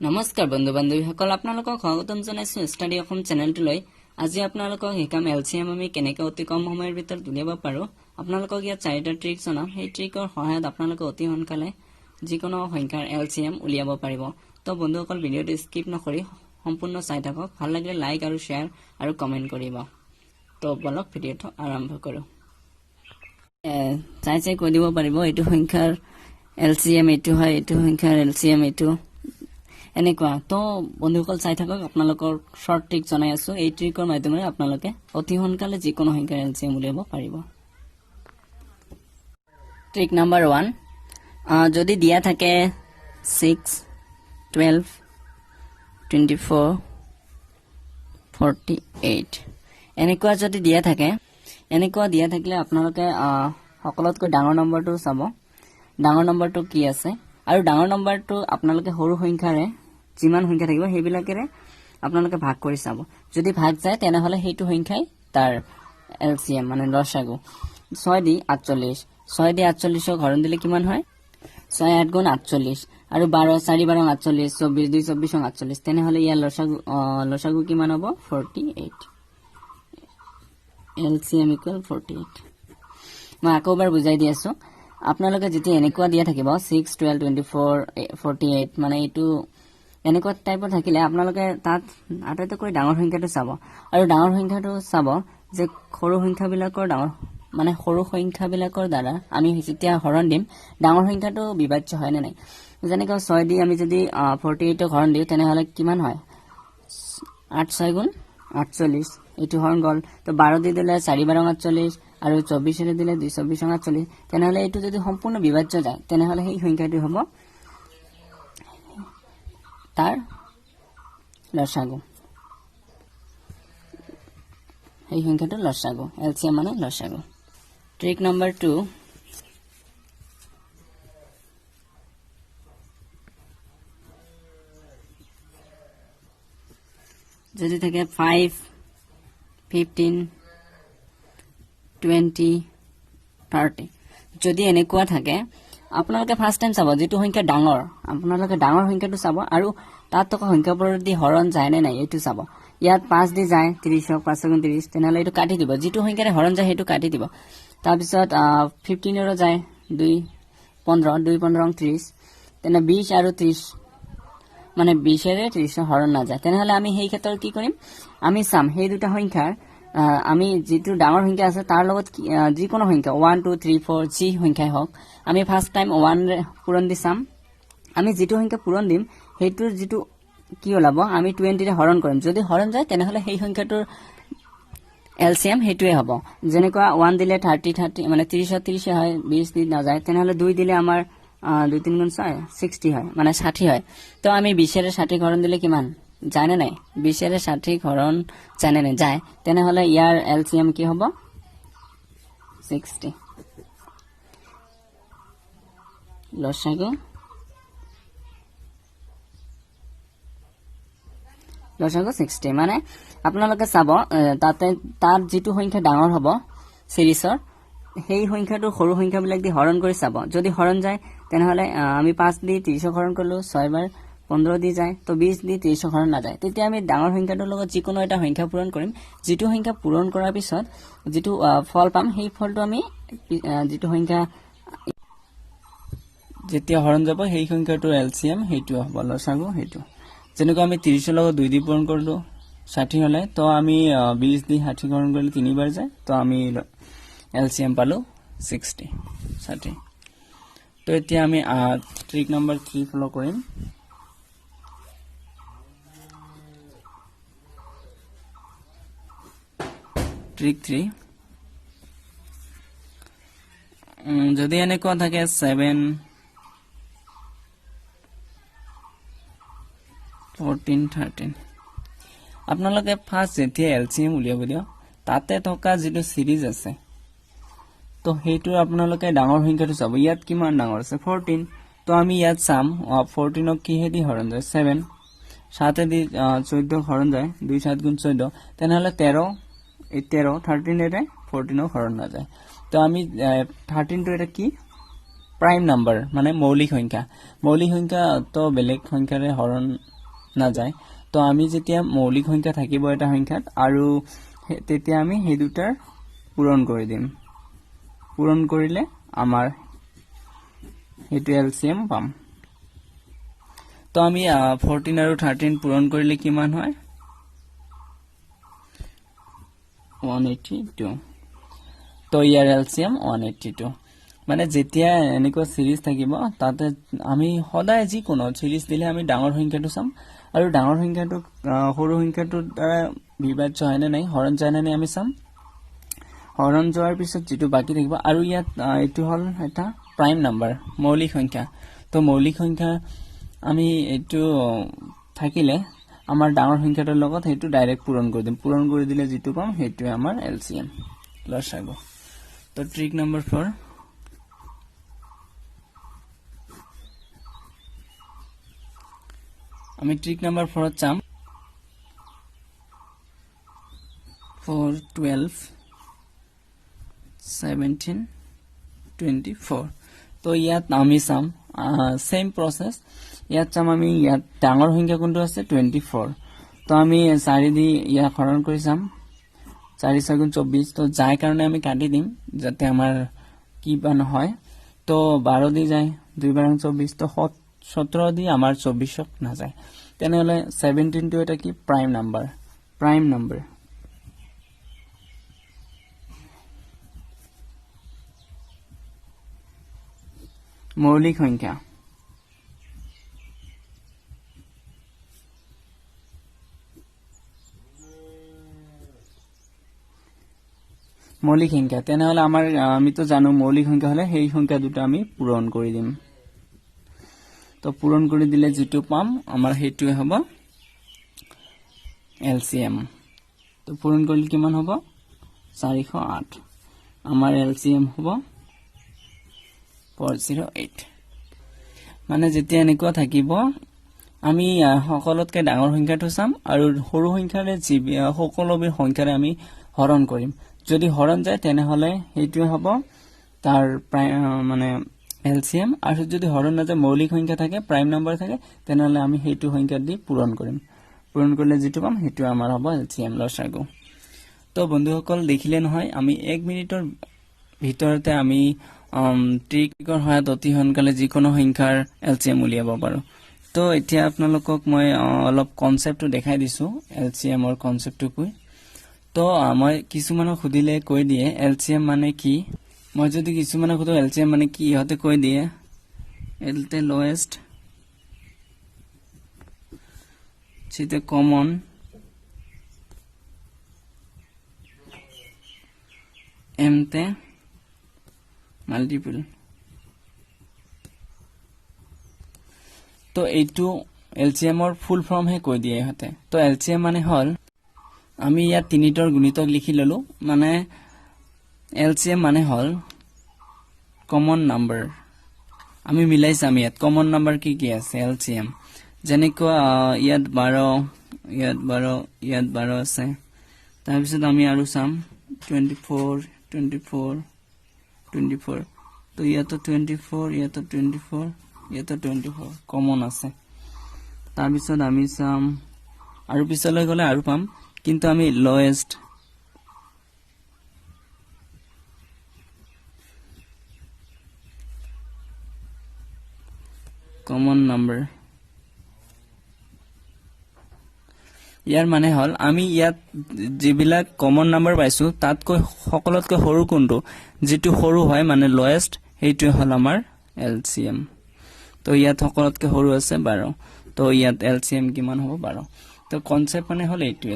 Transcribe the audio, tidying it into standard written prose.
নমস্কাৰ বন্ধু বান্ধৱীসকল, আপোনালোকক স্বাগতম জনাইছো ষ্টাডি অসম চেনেলটোলৈ। আজি আপোনালোকক শিকাম এলচিএম আমি কেনেকৈ অতি কম সময়ৰ ভিতৰত উলিয়াব পাৰো। আপোনালোকক ইয়াত 4টা ট্ৰিক জনাম। সেই ট্ৰিকৰ সহায়ত আপোনালোকে অতি সোনকালে যিকোনো সংখ্যাৰ এলচিএম উলিয়াব পাৰিব। তো বন্ধুসকল, ভিডিঅ'টো স্কিপ নকৰি সম্পূৰ্ণ চাই থাকক। ভাল লাগিলে লাইক আৰু শ্বেয়াৰ আৰু কমেণ্ট কৰিব। তো বলক ভিডিঅ'টো আৰম্ভ কৰো। চাই কৈ দিব পাৰিব এইটো সংখ্যাৰ এলচিএম এইটো হয়, এইটো সংখ্যাৰ এলচিএম এইটো এনেকুৱা। তো বন্ধুসকল চাই থাকক, আপোনালোকৰ শৰ্ট ট্ৰিক জনাই আছো। এই ট্ৰিকৰ মাধ্যমেৰে আপোনালোকে অতি সোনকালে যিকোনো সংখ্যাৰ এলচিএম উলিয়াব পাৰিব। ট্ৰিক নাম্বাৰ 1, যদি দিয়া থাকে 6, 12, 24, 48 এনেকুৱা যদি দিয়া থাকে, এনেকুৱা দিয়া থাকিলে আপোনালোকে সকলোতকৈ ডাঙৰ নম্বৰটো চাব, ডাঙৰ নম্বৰটো কি আছে, আৰু ডাঙৰ নম্বৰটো আপোনালোকে সৰু সংখ্যাৰে যিমান সংখ্যা থাকিব সেইবিলাকেৰে আপোনালোকে ভাগ কৰি চাব। যদি ভাগ যায় তেনেহলে সেইটো সংখ্যাই তাৰ এলচিএম মানে লসাগু। 6 দি 48, 6 দি 48ক হৰণ দিলে কিমান হয়? 6 8 গুণ 48 আৰু 12 4 12 48, 24 2 24 48, তেনেহলে ইয়াৰ লসাগু কিমান হ'ব? 48। LCM equal 48। মই আকৌ এবাৰ বুজাই দি আছো। আপোনালোকে যেতিয়া এনেকুৱা দিয়া থাকিব 6, 12, 24, 48 মানে এইটো এনেকুৱা টাইপৰ থাকিলে আপোনালোকে তাত আটাইতকৈ ডাঙৰ সংখ্যাটো চাব, আৰু ডাঙৰ সংখ্যাটো চাব যে সৰু সংখ্যাবিলাকৰ দ্বাৰা আমি যেতিয়া হৰণ দিম ডাঙৰ সংখ্যাটো বিভাজ্য হয় নে নাই। যেনেকৈ 6 দি আমি যদি 48ক হৰণ দিওঁ তেনেহলে কিমান হয়? 8 6 গুণ 48, এইটো হৰণ গল। তো 12 দি দিলে 4 12 48 আৰু 24 দিলে 2 24 48, তেনেহলে এইটো যদি সম্পূৰ্ণ বিভাজ্য যায় তেনেহলে সেই সংখ্যাটো হ'ব তাৰ লসাগু। এই সংখ্যাটো লসাগু, এলচিএম মানে লসাগু। ট্ৰিক নাম্বাৰ 2, যদি থাকে 5, 15, 20, 30, যদি এনেকুৱা থাকে আপোনালোকে ফাৰ্ষ্ট টাইম চাব যিটো সংখ্যা ডাঙৰ, আপোনালোকে ডাঙৰ সংখ্যাটো চাব আৰু তাত থকা সংখ্যাবোৰৰ দি হৰণ যায় নে নাই এইটো চাব। ইয়াত 5 দি যায় 30ক 5 গুণ 30, তেনেহলে এইটো কাটি দিব। যিটো সংখ্যাৰে হৰণ যায় সেইটো কাটি দিব। তাৰপিছত 15ৰো যায় 2 15, 2 15 30, তেনে 20 আৰু 30 মানে 20ৰে 30 হৰণ নাযায়। তেনেহলে আমি সেই ক্ষেত্ৰত কি কৰিম? আমি চাম সেই দুটা সংখ্যাৰ আমি যিটো ডাঙৰ সংখ্যা আছে তাৰ লগত যিকোনো সংখ্যা 1 2 3 4 যি সংখ্যাই হওক আমি ফাৰ্ষ্ট টাইম 1 ৰে পূৰণ দি চাম। আমি যিটো সংখ্যা পূৰণ দিম সেইটোৰ যিটো কি ওলাব আমি 20 ৰে হৰণ কৰিম। যদি হৰণ যায় তেনেহলে সেই সংখ্যাটোৰ এলচিএম সেইটোৱে হ'ব। যেনেকুৱা 1 দিলে 30 30 মানে 30 30 হয়, 20 দি নাযায়, তেনেহলে 2 দিলে আমাৰ 2 3 গুণ 6 60 হয় মানে 60 হয়। তো আমি 20ৰে 60 হৰণ দিলে কিমান জানে নাই? 20ৰে 60 হৰণ জানে নাই? যায়। তেনেহলে ইয়াৰ এলচিএম কি হ'ব? 60। লসাগু 60। মানে আপোনালোকে চাব তাতে তাৰ যিটো সংখ্যা ডাঙৰ হ'ব সিৰিজৰ সেই সংখ্যাটো সৰু সংখ্যাবিলাক দি হৰণ কৰি চাব। যদি হৰণ যায় তেনেহলে আমি 5 দি 30ক হৰণ কৰিলো, 6 বাৰ 15 দি যায়, তো 20 দি 30ক হৰণ নাযায়। তেতিয়া আমি ডাঙৰ সংখ্যাটোৰ লগত যিকোনো এটা সংখ্যা পূৰণ কৰিম। যিটো সংখ্যা পূৰণ কৰাৰ পিছত যিটো ফল পাম সেই ফলটো আমি যিটো সংখ্যা যেতিয়া হৰণ যাব সেই সংখ্যাটোৰ এলচিএম সেইটো হ'ব লসাগু সেইটো। যেনেকৈ আমি 30ৰ লগত 2 দি পূৰণ কৰিলো 60 হলে, তো আমি 20 দি 60 হৰণ কৰিলে 3 বাৰ যায়, তো আমি এলচিএম পালো 60। তো এতিয়া আমি ট্ৰিক নাম্বাৰ 3 ফলো কৰিম। ট্ৰিক 3, যদি এনেকুৱা থাকে 7, 14, 13, আপোনালোকে ফাৰ্ষ্ট যেতিয়া এলচিএম উলিয়াব দিয়ক তাতে থকা যিটো সিৰিজ আছে তো সেইটো আপোনালোকে ডাঙৰ সংখ্যাটো চাব। ইয়াত কিমান ডাঙৰ আছে? 14। তো আমি ইয়াত চাম 14ক কিহেদি হৰণ যায়? 7, 7 দি 14ক হৰণ যায় 2 7 গুণ 14, তেনেহলে 13 13 13ৰে 14ক হৰণ নাযায়। তো আমি 13টো এটা কি প্ৰাইম নাম্বাৰ মানে মৌলিক সংখ্যা তো বেলেগ সংখ্যাৰে হৰণ নাযায় তো আমি যেতিয়া মৌলিক সংখ্যা থাকিব এটা সংখ্যাত আৰু তেতিয়া আমি সেই দুটাৰ পূৰণ কৰি দিম পূৰণ কৰিলে আমাৰ হেতু এলসিএম পাম তো আমি 14 আৰু 13 পূৰণ কৰিলে কিমান হয় 182 তো ইয়াৰ এলসিএম 182 মানে যেতিয়া এনেকুৱা সিৰিজ থাকিব তাতে আমি সদায় যি কোনো সিৰিজ দিলে আমি ডাঙৰ সংখ্যাটো চাম আৰু ডাঙৰ সংখ্যাটো সৰু সংখ্যাটোৰ দ্বাৰা বিভাজ্য হয় নে নাই হৰণ যায় নে নাই আমি চাম হৰণ যোৱাৰ পিছত যেটো বাকি থাকিব আৰু ইয়াত এটো হল এটা প্ৰাইম নাম্বাৰ মৌলিক সংখ্যা তো মৌলিক সংখ্যা আমি এটো থাকিলে আমাৰ ডাঙৰ সংখ্যাটোৰ লগত হেতু ডাইৰেক্ট পূৰণ কৰি দিম পূৰণ কৰি দিলে যেটো পাম হেতু আমাৰ এলসিএম লসাগু তো ট্ৰিক নম্বৰ 4 আমি ট্রিক নাম্বার 4 চাম 4 12 17 24 তো ইয়াত আমি চাম সেম প্রসেস ইয়াত চাম আমি ইয়াত ডাঙৰ সংখ্যা কোনটো আছে 24 তো আমি 4 দি ইয়া হৰণ কৰি চাম 4 4 24 তো যাই কাৰণে আমি কাটি দিম যাতে আমাৰ কি বা নহয় তো 12 দি যায় 2 12 24 তো 17 দি আমাৰ 24ক না যায় তেনেহলে 17 টো এটা কি প্ৰাইম নাম্বাৰ মৌলিক সংখ্যা তেনেহলে আমাৰ আমি তো জানো মৌলিক সংখ্যা হলে সেই সংখ্যা দুটো আমি পূৰণ কৰি দিম তো পূৰণ কৰি দিলে যেটো পাম আমাৰ হেতুৱে হ'ব এলসিএম তো পূৰণ কৰিলে কিমান হ'ব 408 আমাৰ এলসিএম হ'ব 408 মানে যেতিয়া এনেকুৱা থাকিব আমি সকলোতকে ডাঙৰ সংখ্যাটো চাম আৰু সৰু সংখ্যাৰে সকলোবোৰ সংখ্যাৰে আমি হৰণ কৰিম যদি হৰণ যায় তেনেহলে হেতুৱে হ'ব তাৰ মানে এলসিএম আৰু যদি হৰণ না যায় মৌলিক সংখ্যা থাকে প্ৰাইম নাম্বাৰ থাকে তেনেহলে আমি হেতু সংখ্যা দি পূৰণ কৰিম পূৰণ কৰিলে যেটো পাম হেতু আমাৰ হ'ব এলসিএম লসাগু তো বন্ধুসকল দেখিলে নহয় আমি 1 মিনিটৰ ভিতৰতে আমি ট্ৰিকৰ সহায়ত অতি সোনকালে যিকোনো সংখ্যাৰ এলসিএম উলিয়াব পাৰো তো এতিয়া আপোনালোকক মই অলপ কনসেপ্টটো দেখাই দিছো এলসিএম ৰ কনসেপ্টটো কৈ তো মই কিছুমানক খুদিলে কৈ দিয়ে এলসিএম মানে কি মই যদি কিছুমানক খুদো এলসিএম মানে কি হতে কৈ দিয়ে এলতে লোয়েস্ট চিতে কমন এমতে মাল্টিপল তো এইটো এলসিএম ৰ ফুল ফর্ম হে কৈ দিয়ে হতে তো এলসিএম মানে হল আমি ইয়াত তিনিটাৰ গুণিতক লিখি ললো মানে এলসিএম মানে হল কমন নাম্বাৰ আমি মিলাইছাম ইয়াত কমন নাম্বাৰ কি কি আছে এলসিএম যেনেকুৱা ইয়াত 12 আছে তাৰ পিছত আমি আৰু চাম 24 তো ইয়াতো 24 ইয়াতো 24 কমন আছে তাৰ পিছত আমি চাম আৰু পিছলৈ গলে আৰু পাম কিন্তু আমি লোয়েস্ট কমন নাম্বাৰ ইয়াৰ মানে হল আমি ইয়াত যিবিলাক কমন নাম্বাৰ পাইছো তাতকৈ সকলোতকৈ সৰু কোনটো যেটো সৰু হয় মানে লোয়েস্ট হেইটো হল আমাৰ এলসিএম তো ইয়াত সকলোতকৈ সৰু আছে 12 তো ইয়াত এলসিএম কিমান হ'ব 12 তো কনসেপ্ট মানে হল এইটো